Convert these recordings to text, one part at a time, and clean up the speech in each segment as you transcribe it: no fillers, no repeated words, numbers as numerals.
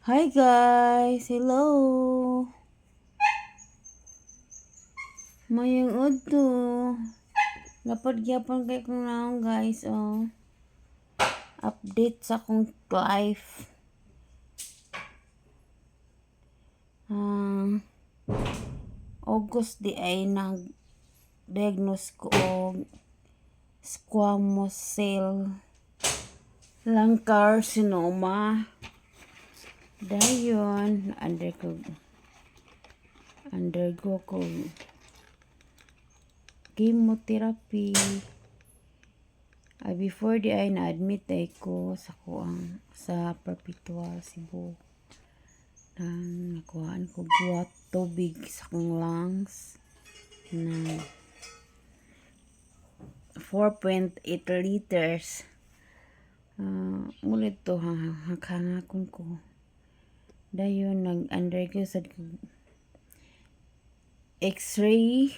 Hi guys! Hello! Mayang udto. Dapat gyapon kay kung naong guys, update sa akong life. August di ay nag-diagnose ko og squamous cell lung carcinoma. Dayon, undergo ko chemotherapy. Before di ay na-admit ay ko sa Perpetual Cebu. Nakuhaan ko buhat tubig sa kong lungs na 4.8 liters. Mulit to hangakon ko. Dayon nag-undergo sa x-ray.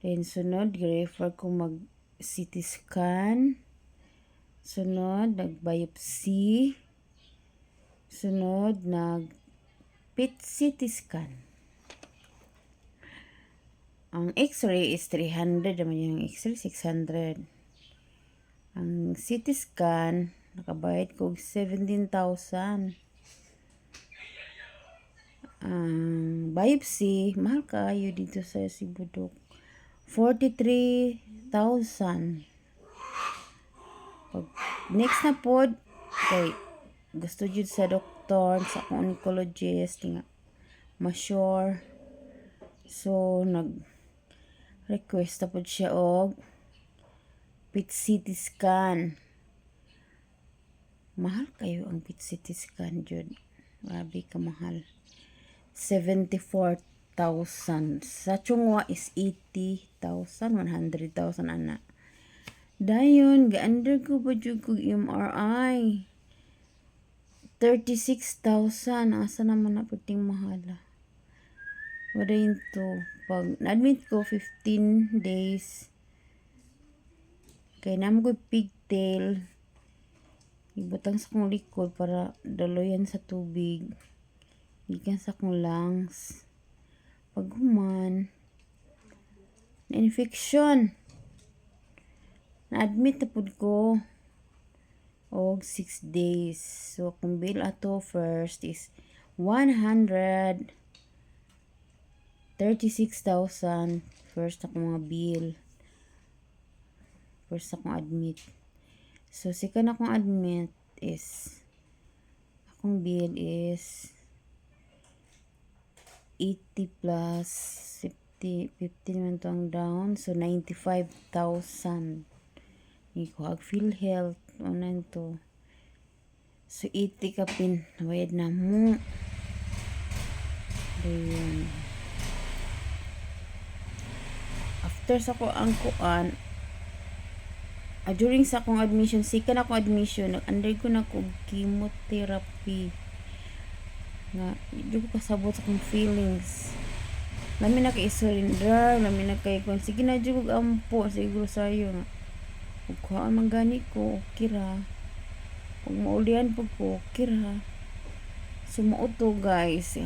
Then sunod gi-refer ko mag CT scan. Sunod nag-biopsy. Sunod PET CT scan. Ang x-ray is 300 naman yung x-ray 600. Ang CT scan nakabayad ko 17,000. Ang biopsy mahal kaayo dito sa Cebu Doc. 43,000. Next na pod kay gusto jud sa doktor sa oncologist nga ma-sure. So request na pod siya og PET CT scan. Mahal kayo ang PET CT scan jud. Grabe ka mahal. 74,000. Sa Chungwa is 80,000, 100,000 ana. Dayon ga-undergo pa jud ko MRI. 36,000. Asa naman na puting mahala. Wadayin to. Pag na-admit ko 15 days kay namo ko pigtail ibutang sa kong likod para daloyan sa tubig gikan sa kong lungs. Pag human na infection na-admit na pud ko og 6 days. So kung bill ato first is 136,000 first akong mga bill. First akong admit. So second akong admit is akong bill is 80 plus 50 naman to ang down. So 95,000. Iko ag PhilHealth unan to. So 80 ka pin bayad na mo. Dayon. After sa ko ang kuan during sa akong admission, second akong admission, nag-undergo na ko chemotherapy. Hindi ko kasabot sa akong feelings. Lami na kay surrender, lami na kay kung sige na dyan kong ampo, siguro sa'yo nga. Kung kuhaan man gani ko, okay ra. Kung maulian po ko, okay ra. So mauto guys,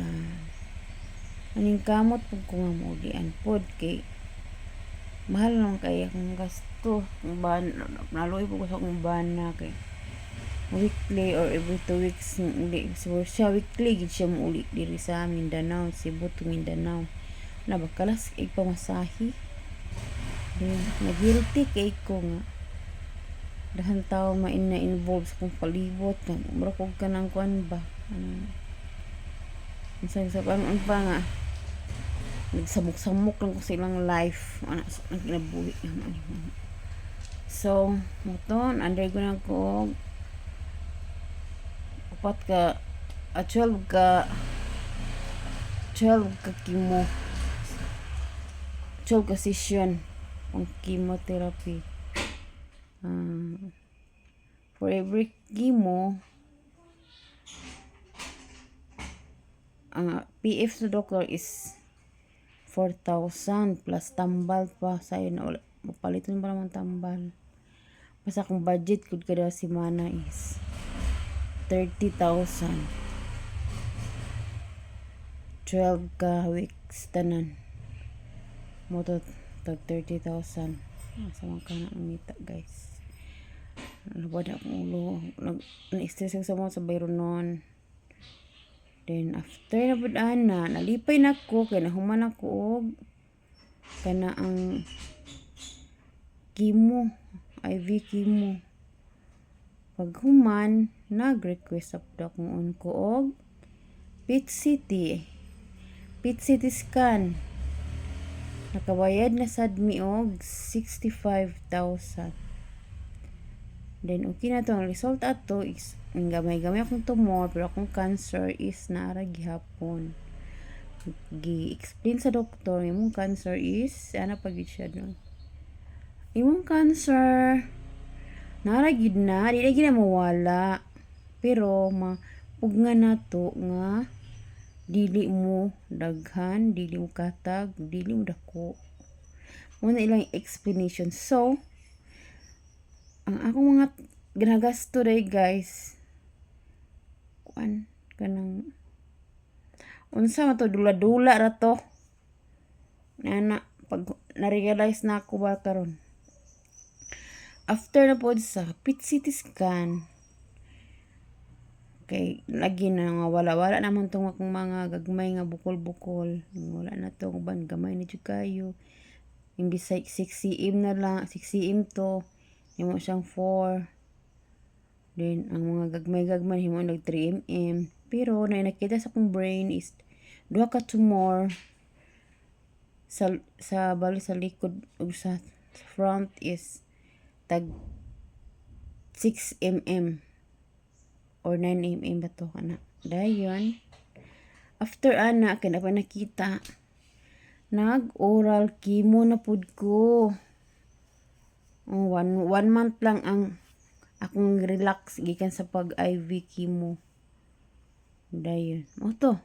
aning kamot po ko nga maulian po, kay mahal lang kaya akong gasto. Naluoy po ko sa akong bana kay weekly or every 2 weeks uli. So siya weekly gid siya mo uli diri sa Mindanao, Cebu to Mindanao. Na bakalas kay pamasahi. Then nag-guilty kay ko nga. Dahan tao na-involve sa kong palibot. Murakog ka ng kuan ba? Sa kanon pa nga. Nagsamok-samok lang ko silang life. Nagkinabuhi. So, moton, undergo na ko 12 ka chemo. 12 ka session ang chemotherapy. For every chemo, ang PF sa doctor is 4,000 plus tambal pa sa'yo na ulit. Mapalitan pa naman tambal. Basta kung budget kud kada semana is 30,000. 12 ka weeks tanan. Mo to tag 30,000. Sa mga kana umita guys. Nabada akong ulo. Na-stress ako sa mga sa bayron nun. Then after na pud ana, nalipay na ko kay nahuman ako og kana ang chemo, IV chemo. Pag human, nag-request up akong unko og PET CT scan. Nakabayad na sad mi og 65,000. Then okay na to ang result ato is gamay-gamay akong tumor pero akong cancer is naara gihapon. Gi-explain sa doktor imong cancer is ana pagid siya doon. Imong cancer naara gid na, di lagi na mawala. Pero mapugnga na to nga dili mo daghan, dili mo katag, dili mo dako. Muna ilang explanation. So, ang akong mga ginagasto day guys, kuan kanang unsa man to dula-dula ra to. Ana pag na-realize na ako ba karon. After na pod sa PET CT scan, kay lagi na nga wala naman tong akong mga gagmay nga bukol-bukol. Wala na to uban gamay na jud kayo. Imbis 6 cm na lang, 6 cm to. Himo siyang 4. Then, ang mga gagmay-gagmay, himo nag 3 mm. Pero, na nakita sa akong brain is, duha ka tumor bali sa likod o sa front is tag 6 mm or 9 mm ba to kana. Dayon, after ana, kaya na pa nakita, nag-oral chemo na pud ko. One month lang ang akong relax gikan sa pag-IV chemo. Dayon. O to.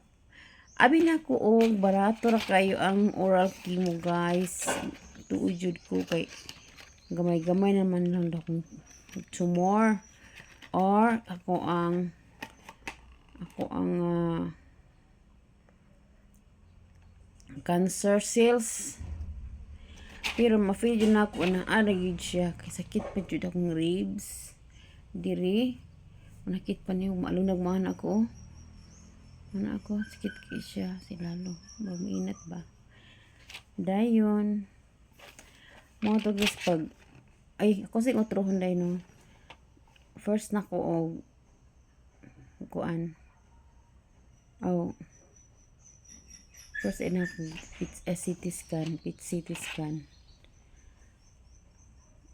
Abi na ko og barato ra kayo ang oral chemo guys. Tuod jud ko kay gamay-gamay naman lang akong tumor or ako ang cancer cells. Pero ma-feel yun ako na aragid siya. Kay sakit pa jud akong ribs. Diri. Manakit pa niyo. Maalunag maahan ako. Ano ako? Sakit kay siya. Si lalo. Mainit ba? Dayon. Mga to guys pag. Ay, ako si utrohon dayon no. First na ko og kuan. Oh. First ina ko CT scan, PET CT scan.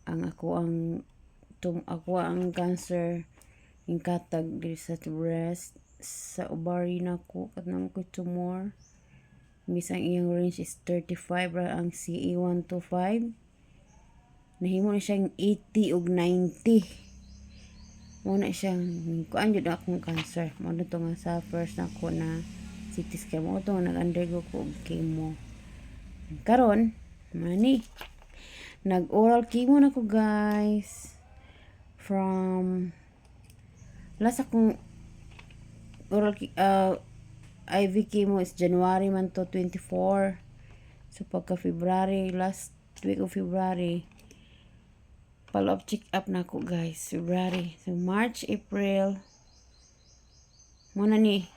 Ako ang cancer yung katag diri sa breast, sa ovary na ko kat naman ko tumor. Misang iyang range is 35 ra ang CA125. Nahimo na siyang 80 ug 90. Mo na siyang kuan jud akong cancer. Mo na to nga sa first na ko na CT scan mo to nag-undergo ko og chemo. Karon, mani nag-oral chemo na ko guys. From last akong oral IV chemo is January man to 24. So pagka February, last week of February, follow-up check-up na ko guys. February. So March, April. Muna ni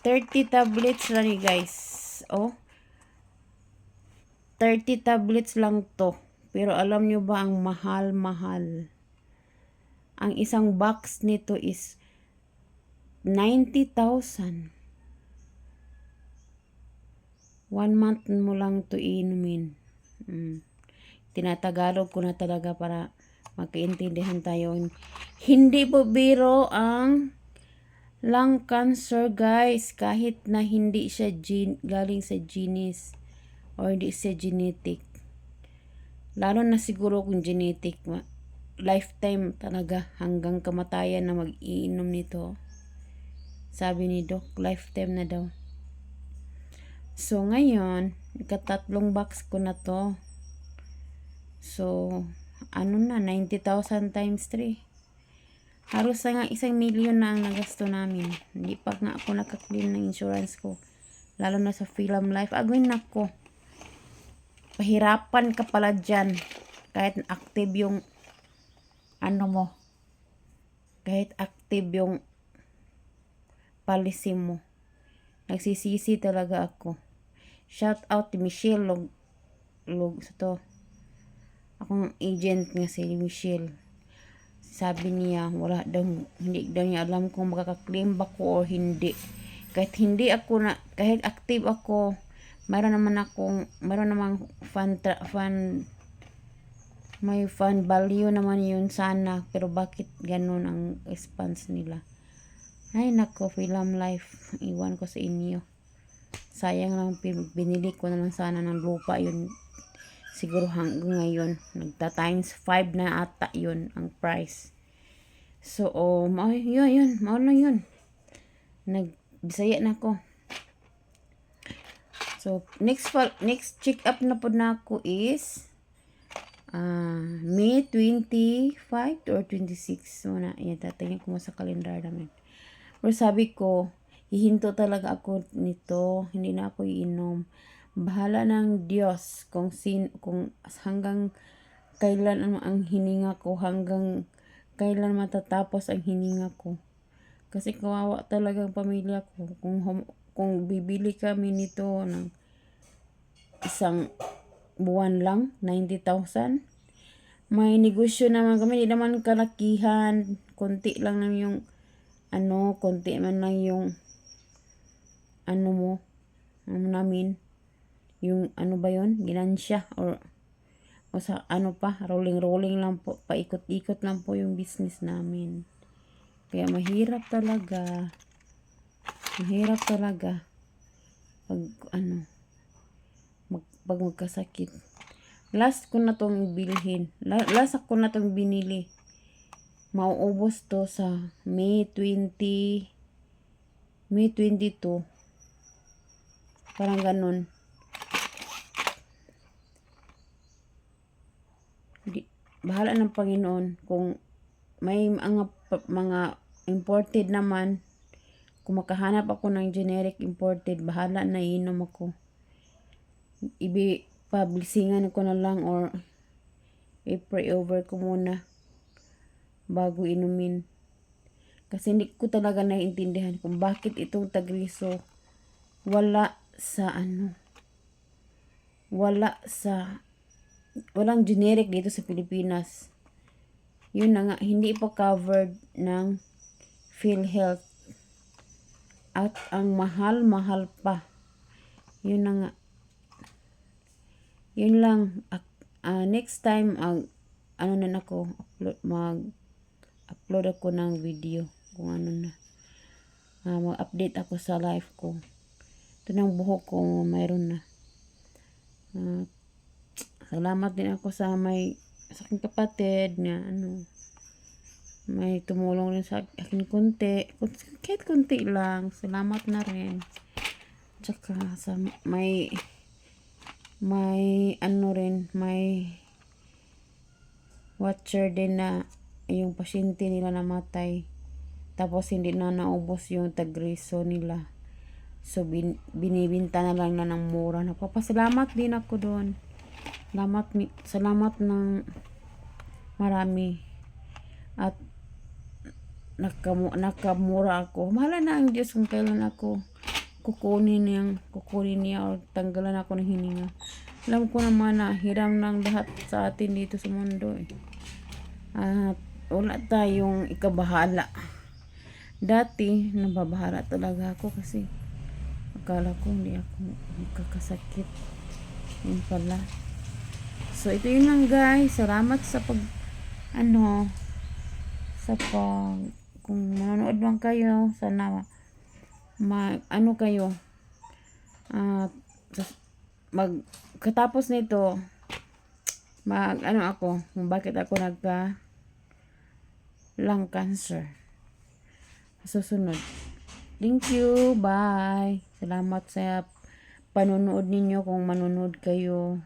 30 tablets lang ni guys. Oh. 30 tablets lang to. Pero alam nyo ba ang mahal-mahal? Ang isang box nito is 90,000. 1 month mo lang to inumin. Tinatagalog ko na talaga para magkaintindihan tayo. Hindi po biro ang lung cancer guys. Kahit na hindi siya galing sa genes or hindi siya genetic. Lalo na siguro kung genetic, lifetime talaga hanggang kamatayan na mag-iinom nito. Sabi ni Doc, lifetime na daw. So ngayon, ikatatlong box ko na to. So, ano na, 90,000 times 3. Halos nga 1,000,000 na ang nagasto namin. Hindi pa nga ako nakaklaim ng insurance ko. Lalo na sa Film Life. Agawin nako. Pahirapan ka pala dyan. Kahit active yung ano mo. Kahit active yung policy mo. Nagsisisi talaga ako. Shout out to Michelle Log sa to. Akong agent nga si Michelle. Sabi niya, wala daw, hindi daw niya alam kung makaka-claim ba ko o hindi. Kahit hindi ako na, kahit active ako, mayroon namang may fund value naman yun sana. Pero bakit ganun ang response nila? Ay nako, Film Life, iwan ko sa inyo. Sayang lang, binili ko na lang sana ng lupa yun. Siguro hanggang ngayon, nagta times 5 na ata yun ang price. So, yun, mao na yun. Nagbisaya na ako. So, next check up na po na ako is May 25 or 26. So, yan, tatingin ko sa kalendar namin. Pero sabi ko, hihinto talaga ako nito. Hindi na ako iinom. Bahala ng Diyos kung hanggang kailan ang hininga ko, hanggang kailan matatapos ang hininga ko. Kasi kawawa talaga ang pamilya ko. Kung bibili kami nito ng isang buwan lang, 90,000. May negosyo naman kami, hindi naman kalakihan. Konti lang yung konti man lang yung namin. Yung ba yun? Ginansya o sa rolling lang po, paikot-ikot lang po yung business namin. Kaya mahirap talaga pag magkasakit. Last ako na tong binili. Mauubos to sa May 22. Parang ganun. Bahala ng Panginoon kung may mga imported naman. Kung makahanap ako ng generic imported, bahala na inom ako. Publisingan ko na lang or i-pray over ko muna bago inumin. Kasi hindi ko talaga naiintindihan kung bakit itong Tagriso walang generic dito sa Pilipinas. Yun na nga, hindi pa covered ng PhilHealth. At ang mahal-mahal pa. Yun na nga. Yun lang. Next time, mag-upload ako ng video. Kung mag-update ako sa life ko. Ito ng buhok ko, mayroon na. Salamat din ako sa aking kapatid na may tumulong rin sa akin konti. Kahit konti lang. Salamat na rin. Tsaka sa may watcher din na yung pasyente nila namatay. Tapos hindi na naubos yung Tagriso nila. So binibinta na lang ng mura. Nagpapasalamat din ako doon. Salamat ng marami. At nakamura ako. Mahala na ang Diyos kung kailan ako kukunin niya o tanggalan ako ng hininga. Alam ko naman na hiram ng lahat sa atin dito sa mundo At wala tayong ikabahala. Dati nababahala talaga ako kasi akala ko hindi ako magkakasakit. Yun pala. So, ito yun lang guys. Salamat sa kung manonood lang kayo, sana kayo. Katapos nito, ako, kung bakit ako lung cancer. Susunod. Thank you. Bye. Salamat sa panonood ninyo kung manonood kayo.